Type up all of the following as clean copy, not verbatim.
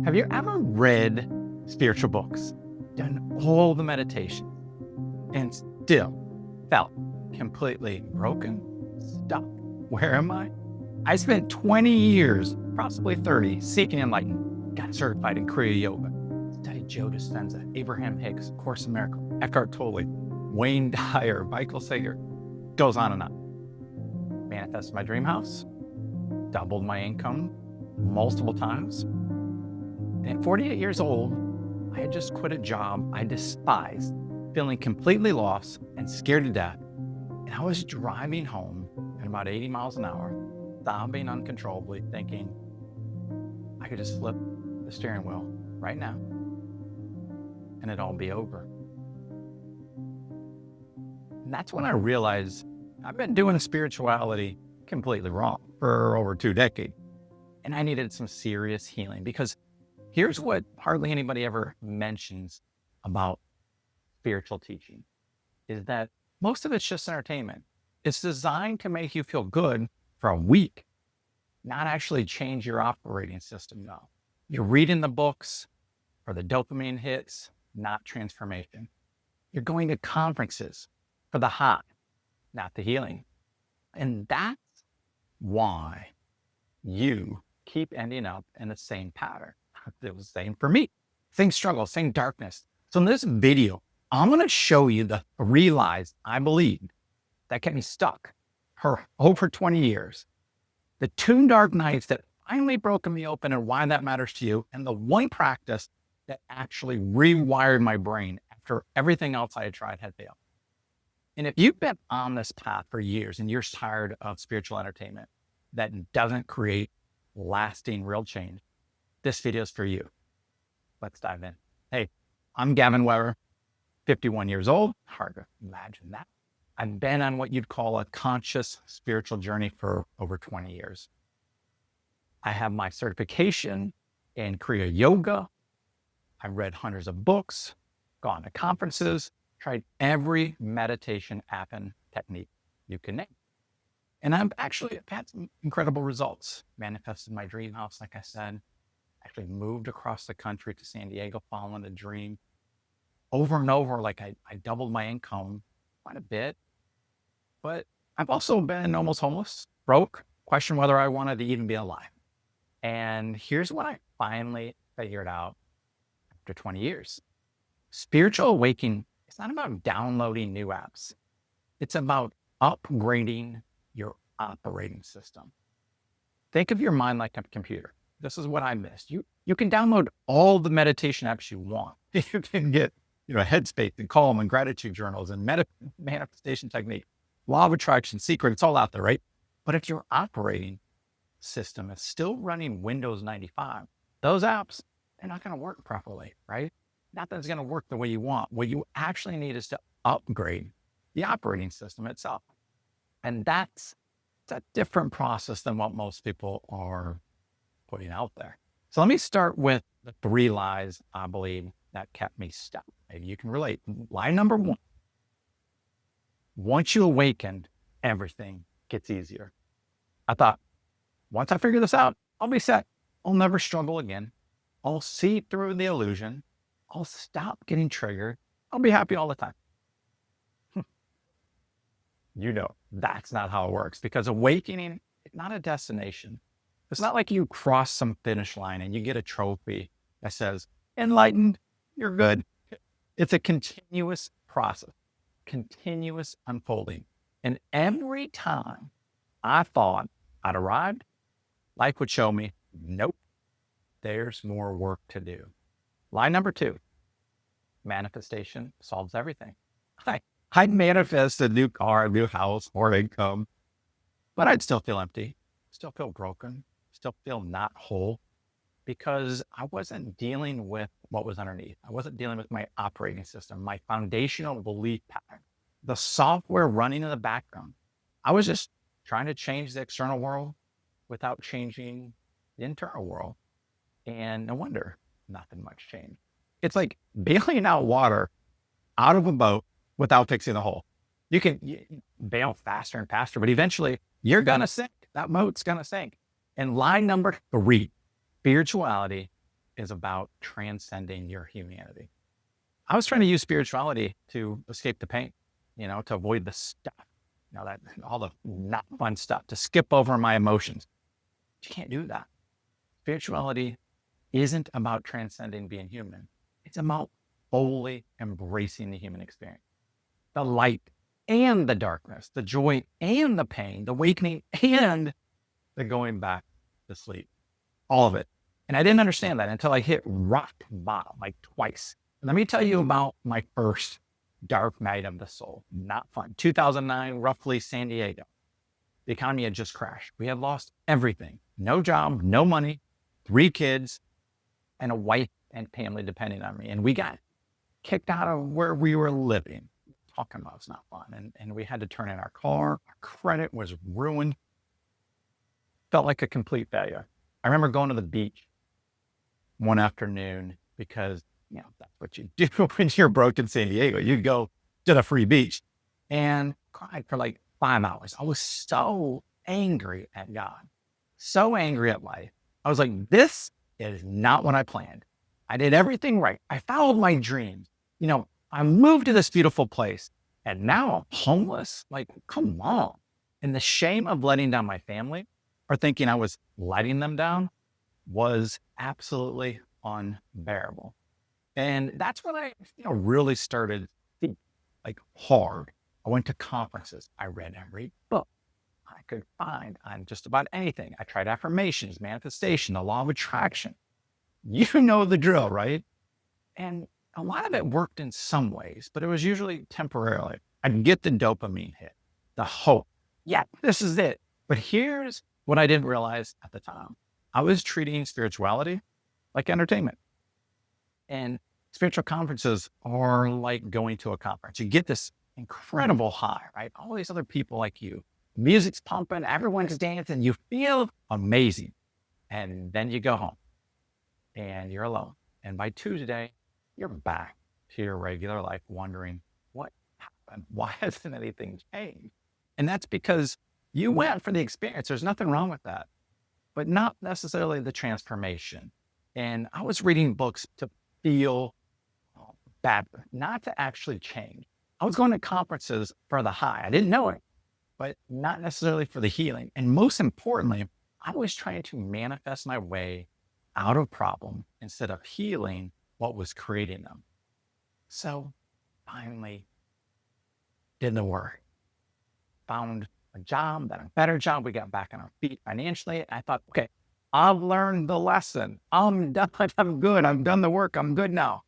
Have you ever read spiritual books, done all the meditation, and still felt completely broken, stuck? Where am I? I spent 20 years, possibly 30, seeking enlightenment, got certified in Kriya Yoga, studied Joe Dispenza, Abraham Hicks, Course in Miracles, Eckhart Tolle, Wayne Dyer, Michael Sager, goes on and on. Manifested my dream house, doubled my income multiple times. And at 48 years old, I had just quit a job I despised, feeling completely lost and scared to death. And I was driving home at about 80 miles an hour, sobbing uncontrollably, thinking I could just flip the steering wheel right now and it'd all be over. And that's when I realized I've been doing spirituality completely wrong for over 2 decades. And I needed some serious healing, because here's what hardly anybody ever mentions about spiritual teaching, is that most of it's just entertainment. It's designed to make you feel good for a week, not actually change your operating system. No, you're reading the books for the dopamine hits, not transformation. You're going to conferences for the high, not the healing. And that's why you keep ending up in the same pattern. It was the same for me. Same struggle, same darkness. So in this video, I'm going to show you the 3 lies I believed that kept me stuck for over 20 years. The 2 dark nights that finally broke me open, and why that matters to you. And the 1 practice that actually rewired my brain after everything else I had tried had failed. And if you've been on this path for years and you're tired of spiritual entertainment that doesn't create lasting real change, this video is for you. Let's dive in. Hey, I'm Gavin Weber, 51 years old. Hard to imagine that. I've been on what you'd call a conscious spiritual journey for over 20 years. I have my certification in Kriya Yoga. I've read hundreds of books, gone to conferences, tried every meditation app and technique you can name. And I've had some incredible results. Manifested my dream house, like I said. Actually moved across the country to San Diego following the dream. Over and over, like I doubled my income quite a bit. But I've also been almost homeless, broke, questioned whether I wanted to even be alive. And here's what I finally figured out after 20 years. Spiritual awakening is not about downloading new apps. It's about upgrading your operating system. Think of your mind like a computer. This is what I missed. You can download all the meditation apps you want. You can get, Headspace and Calm and gratitude journals and manifestation technique, law of attraction, secret. It's all out there, right? But if your operating system is still running Windows 95, those apps, they're not going to work properly, right? Nothing's going to work the way you want. What you actually need is to upgrade the operating system itself. And that's a different process than what most people are putting out there. So let me start with the 3 lies I believe that kept me stuck. Maybe you can relate. Lie number 1. Once you awaken, everything gets easier. I thought, once I figure this out, I'll be set. I'll never struggle again. I'll see through the illusion. I'll stop getting triggered. I'll be happy all the time. That's not how it works, because awakening is not a destination. It's not like you cross some finish line and you get a trophy that says, enlightened, you're good. It's a continuous process, continuous unfolding. And every time I thought I'd arrived, life would show me, nope, there's more work to do. Lie number 2, manifestation solves everything. I'd manifest a new car, a new house, more income, but I'd still feel empty, still feel broken, still feel not whole, because I wasn't dealing with what was underneath. I wasn't dealing with my operating system, my foundational belief pattern, the software running in the background. I was just trying to change the external world without changing the internal world. And no wonder nothing much changed. It's like bailing out water out of a boat without fixing the hole. You can bail faster and faster, but eventually you're going to sink. That boat's going to sink. And lie number 3, spirituality is about transcending your humanity. I was trying to use spirituality to escape the pain, to avoid the stuff, that all the not fun stuff, to skip over my emotions. You can't do that. Spirituality isn't about transcending being human. It's about fully embracing the human experience, the light and the darkness, the joy and the pain, the awakening and the going back to sleep, all of it. And I didn't understand that until I hit rock bottom, like twice. Let me tell you about my first dark night of the soul. Not fun. 2009, roughly, San Diego. The economy had just crashed. We had lost everything. No job, no money, 3 kids, and a wife and family depending on me. And we got kicked out of where we were living. Talking about it's not fun. And we had to turn in our car. Our credit was ruined. Felt like a complete failure. I remember going to the beach one afternoon because, that's what you do when you're broke in San Diego. You go to the free beach and cried for like 5 hours. I was so angry at God, so angry at life. I was like, this is not what I planned. I did everything right. I followed my dreams. I moved to this beautiful place and now I'm homeless. Like, come on. And the shame of letting down my family or thinking I was letting them down was absolutely unbearable. And that's when I, really started like hard. I went to conferences. I read every book I could find on just about anything. I tried affirmations, manifestation, the law of attraction. You know the drill, right? And a lot of it worked in some ways, but it was usually temporarily. I'd get the dopamine hit, the hope. Yeah, this is it. But here's what I didn't realize at the time. I was treating spirituality like entertainment. And spiritual conferences are like going to a conference. You get this incredible high, right? All these other people like you. Music's pumping, everyone's dancing, you feel amazing. And then you go home and you're alone. And by Tuesday, you're back to your regular life wondering what happened? Why hasn't anything changed? And that's because you went for the experience. There's nothing wrong with that, but not necessarily the transformation. And I was reading books to feel bad, not to actually change. I was going to conferences for the high. I didn't know it, but not necessarily for the healing. And most importantly, I was trying to manifest my way out of problem instead of healing what was creating them. So finally did the work, found a job, then a better job. We got back on our feet financially. I thought, okay, I've learned the lesson. I'm done. I'm good. I've done the work. I'm good now.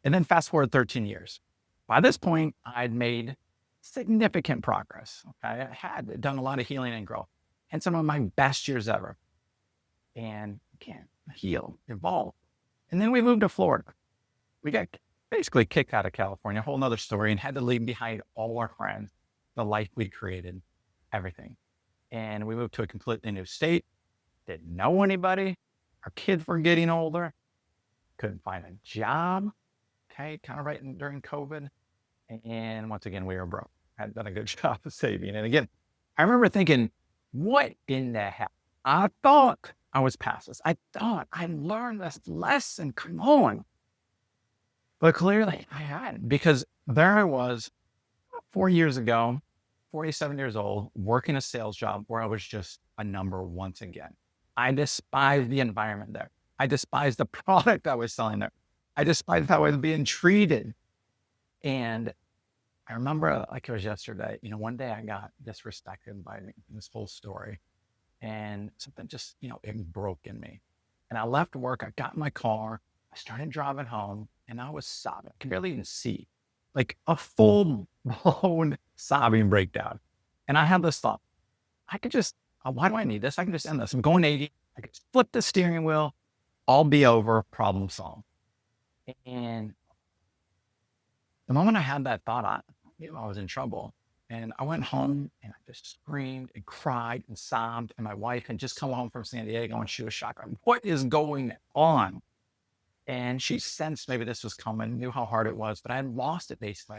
And then fast forward 13 years. By this point, I'd made significant progress. Okay. I had done a lot of healing and growth and some of my best years ever. And again, heal, evolve. And then we moved to Florida. We got basically kicked out of California, a whole nother story, and had to leave behind all our friends, the life we created, everything. And we moved to a completely new state, didn't know anybody. Our kids were getting older, couldn't find a job. Okay, kind of right during COVID. And once again, we were broke. Hadn't done a good job of saving. And again, I remember thinking, what in the hell? I thought I was past this. I thought I learned this lesson. Come on. But clearly I hadn't, because there I was 4 years ago, 47 years old, working a sales job where I was just a number once again. I despised the environment there. I despised the product I was selling there. I despised how I was being treated. And I remember like it was yesterday, one day I got disrespected by this whole story, and something just, it broke in me. And I left work. I got in my car. I started driving home and I was sobbing. I could barely even see, like a full blown sobbing breakdown. And I had this thought, I could just, why do I need this? I can just end this. I'm going 80. I could just flip the steering wheel. All be over, problem solved. And the moment I had that thought, I knew I was in trouble. And I went home and I just screamed and cried and sobbed. And my wife had just come home from San Diego and she was shocked. What is going on? And she sensed maybe this was coming, knew how hard it was, but I had lost it basically.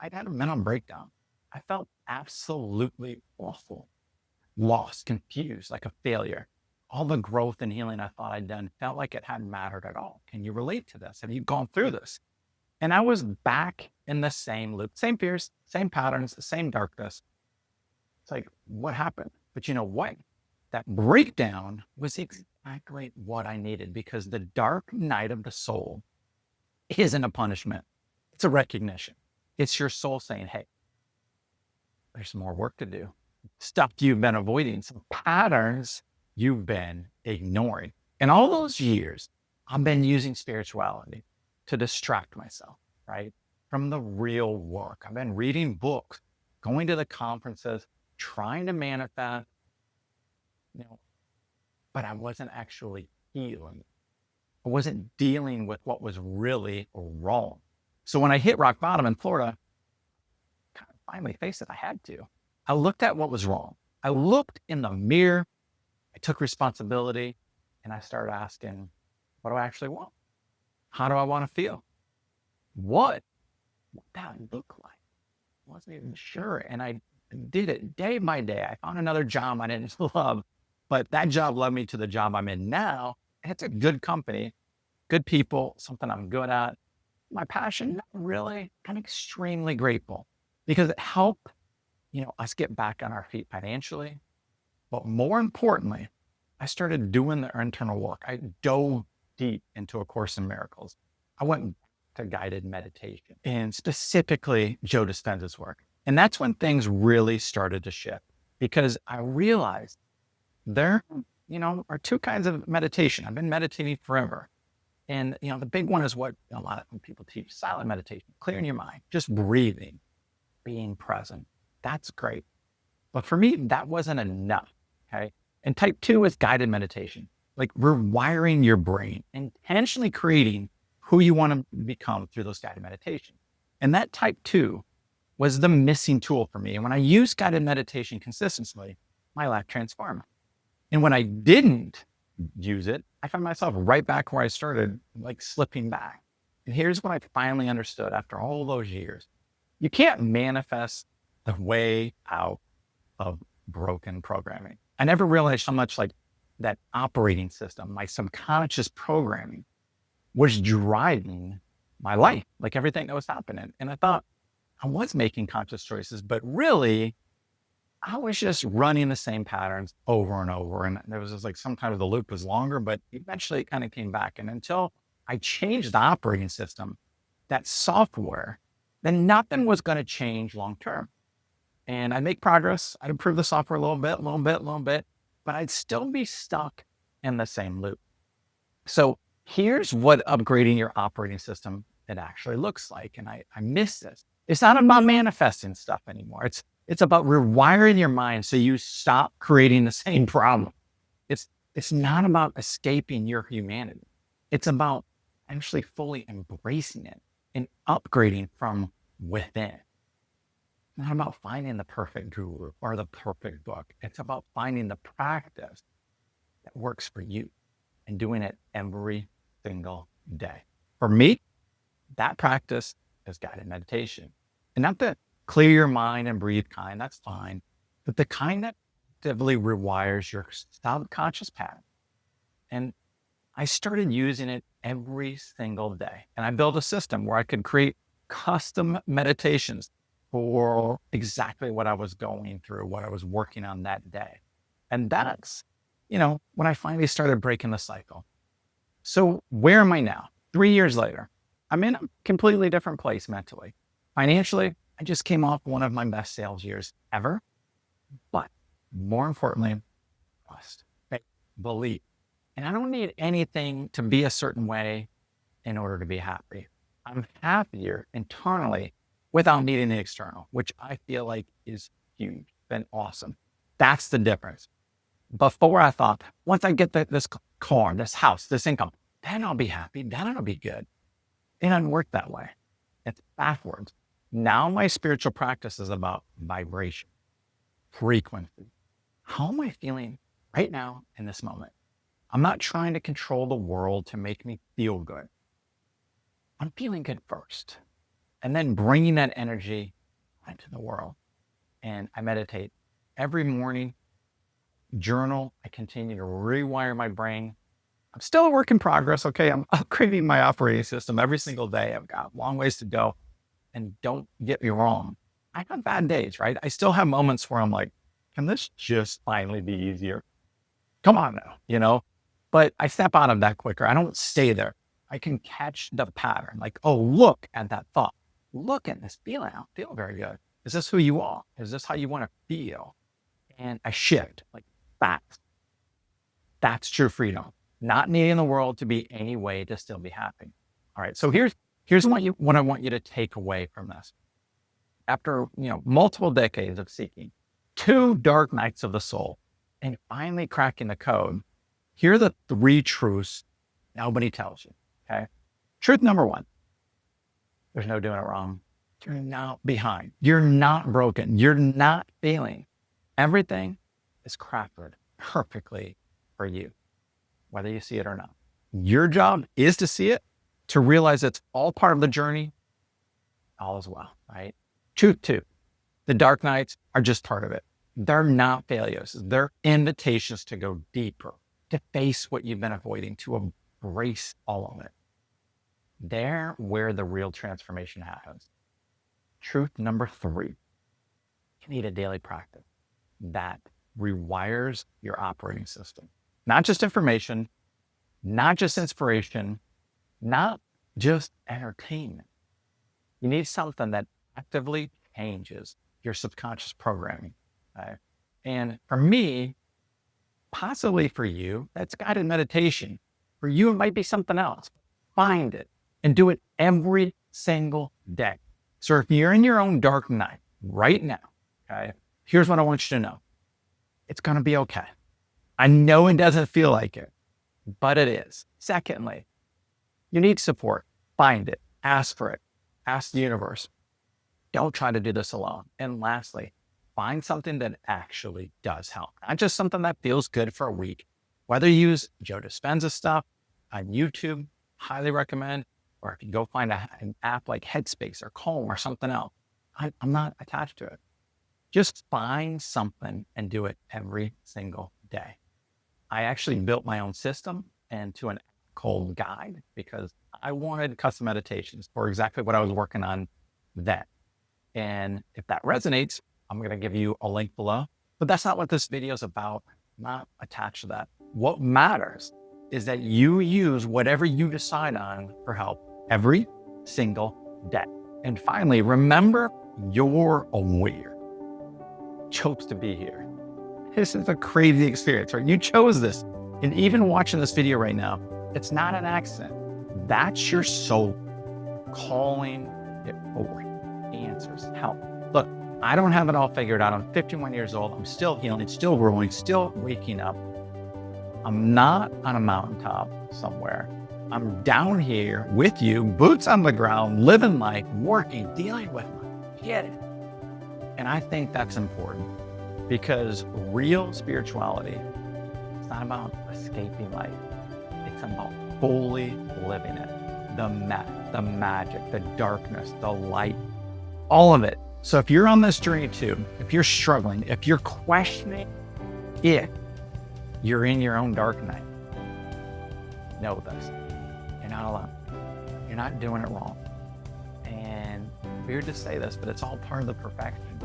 I'd had a mental breakdown. I felt absolutely awful, lost, confused, like a failure. all the growth and healing I thought I'd done felt like it hadn't mattered at all. Can you relate to this? Have you gone through this? And I was back in the same loop, same fears, same patterns, same darkness. It's like, what happened? But you know what? That breakdown was exactly what I needed, because the dark night of the soul isn't a punishment. It's a recognition. It's your soul saying, hey, there's some more work to do. Stuff you've been avoiding, some patterns you've been ignoring. And all those years, I've been using spirituality to distract myself, right, from the real work. I've been reading books, going to the conferences, trying to manifest, but I wasn't actually healing. I wasn't dealing with what was really wrong. So when I hit rock bottom in Florida, I kind of finally faced it. I had to. I looked at what was wrong. I looked in the mirror. I took responsibility, and I started asking, what do I actually want? How do I want to feel? What that look like? I wasn't even sure. And I did it day by day. I found another job I didn't love, but that job led me to the job I'm in now. And it's a good company, good people, something I'm good at. My passion, not really. I'm extremely grateful because it helped, us get back on our feet financially. But more importantly, I started doing the internal work. I dove deep into A Course in Miracles. I went to guided meditation and specifically Joe Dispenza's work. And that's when things really started to shift, because I realized there, are two kinds of meditation. I've been meditating forever. And, the big one is what a lot of people teach, silent meditation, clearing your mind, just breathing, being present. That's great. But for me, that wasn't enough. Okay. And type 2 is guided meditation, like rewiring your brain, intentionally creating who you want to become through those guided meditations. And that type 2 was the missing tool for me. And when I used guided meditation consistently, my life transformed. And when I didn't use it, I found myself right back where I started, like slipping back. And here's what I finally understood after all those years. You can't manifest the way out of broken programming. I never realized how much like that operating system, my subconscious programming, was driving my life, like everything that was happening. And I thought I was making conscious choices, but really I was just running the same patterns over and over. And there was just like, sometimes the loop was longer, but eventually it kind of came back. And until I changed the operating system, that software, then nothing was going to change long-term. And I'd make progress. I'd improve the software a little bit, but I'd still be stuck in the same loop. So here's what upgrading your operating system, it actually looks like. And I miss this. It's not about manifesting stuff anymore. It's about rewiring your mind so you stop creating the same problem. It's not about escaping your humanity. It's about actually fully embracing it and upgrading from within. It's not about finding the perfect guru or the perfect book. It's about finding the practice that works for you and doing it every single day. For me, that practice is guided meditation. And not the clear your mind and breathe kind, that's fine, but the kind that actively rewires your subconscious pattern. And I started using it every single day. And I built a system where I could create custom meditations for exactly what I was going through, what I was working on that day. And that's, when I finally started breaking the cycle. So where am I now? 3 years later, I'm in a completely different place mentally. Financially, I just came off one of my best sales years ever. But more importantly, trust, faith, belief. And I don't need anything to be a certain way in order to be happy. I'm happier internally without needing the external, which I feel like is huge and awesome. That's the difference. Before I thought, once I get this car, this house, this income, then I'll be happy, then it'll be good. It doesn't work that way. It's backwards. Now my spiritual practice is about vibration, frequency. How am I feeling right now in this moment? I'm not trying to control the world to make me feel good. I'm feeling good first, and then bringing that energy into the world. And I meditate every morning, journal. I continue to rewire my brain. I'm still a work in progress. Okay. I'm upgrading my operating system every single day. I've got long ways to go. And don't get me wrong, I have bad days, right? I still have moments where I'm like, can this just finally be easier? Come on now. But I step out of that quicker. I don't stay there. I can catch the pattern. Like, oh, look at that thought. Look at this feeling. I don't feel very good. Is this who you are? Is this how you want to feel? And I shift like fast. That's true freedom. Not needing the world to be any way to still be happy. All right. So here's what I want you to take away from this. After multiple decades of seeking, 2 dark nights of the soul, and finally cracking the code, here are the 3 truths nobody tells you. Okay. Truth number 1: there's no doing it wrong. You're not behind. You're not broken. You're not failing. Everything is crafted perfectly for you, whether you see it or not. Your job is to see it, to realize it's all part of the journey, all is well, right? Truth 2: the dark nights are just part of it. They're not failures. They're invitations to go deeper, to face what you've been avoiding, to embrace all of it. They're where the real transformation happens. Truth number 3: you need a daily practice that rewires your operating system. Not just information, not just inspiration, not just entertainment. You need something that actively changes your subconscious programming. Right? And for me, possibly for you, that's guided meditation. For you, it might be something else. Find it and do it every single day. So if you're in your own dark night right now, okay, here's what I want you to know. It's going to be okay. I know it doesn't feel like it, but it is. Secondly, you need support. Find it. Ask for it. Ask the universe. Don't try to do this alone. And lastly, find something that actually does help. Not just something that feels good for a week. Whether you use Joe Dispenza stuff on YouTube, highly recommend, or if you go find an app like Headspace or Calm or something else, I'm not attached to it. Just find something and do it every single day. I actually built my own system into an app called Guide because I wanted custom meditations for exactly what I was working on then. And if that resonates, I'm going to give you a link below. But that's not what this video is about. I'm not attached to that. What matters is that you use whatever you decide on for help every single day. And finally, remember, you're aware. Chose to be here. This is a crazy experience, right? You chose this. And even watching this video right now, it's not an accident. That's your soul calling it forward. Answers, help. Look, I don't have it all figured out. I'm 51 years old. I'm still healing, still growing, still waking up. I'm not on a mountaintop somewhere. I'm down here with you, boots on the ground, living life, working, dealing with my kid. And I think that's important because real spirituality is not about escaping life. It's about fully living it. The magic, the darkness, the light, all of it. So if you're on this journey too, if you're struggling, if you're questioning if you're in your own dark night, know this. You're not alone. You're not doing it wrong. And weird to say this, but it's all part of the perfection.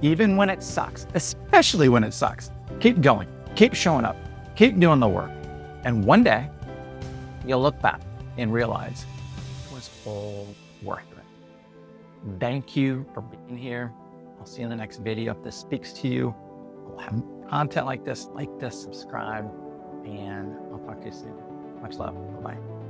Even when it sucks, especially when it sucks, keep going, keep showing up, keep doing the work. And one day you'll look back and realize it was all worth it. Thank you for being here. I'll see you in the next video. If this speaks to you, we'll have content like this, subscribe, and I'll talk to you soon. Much love. Bye-bye.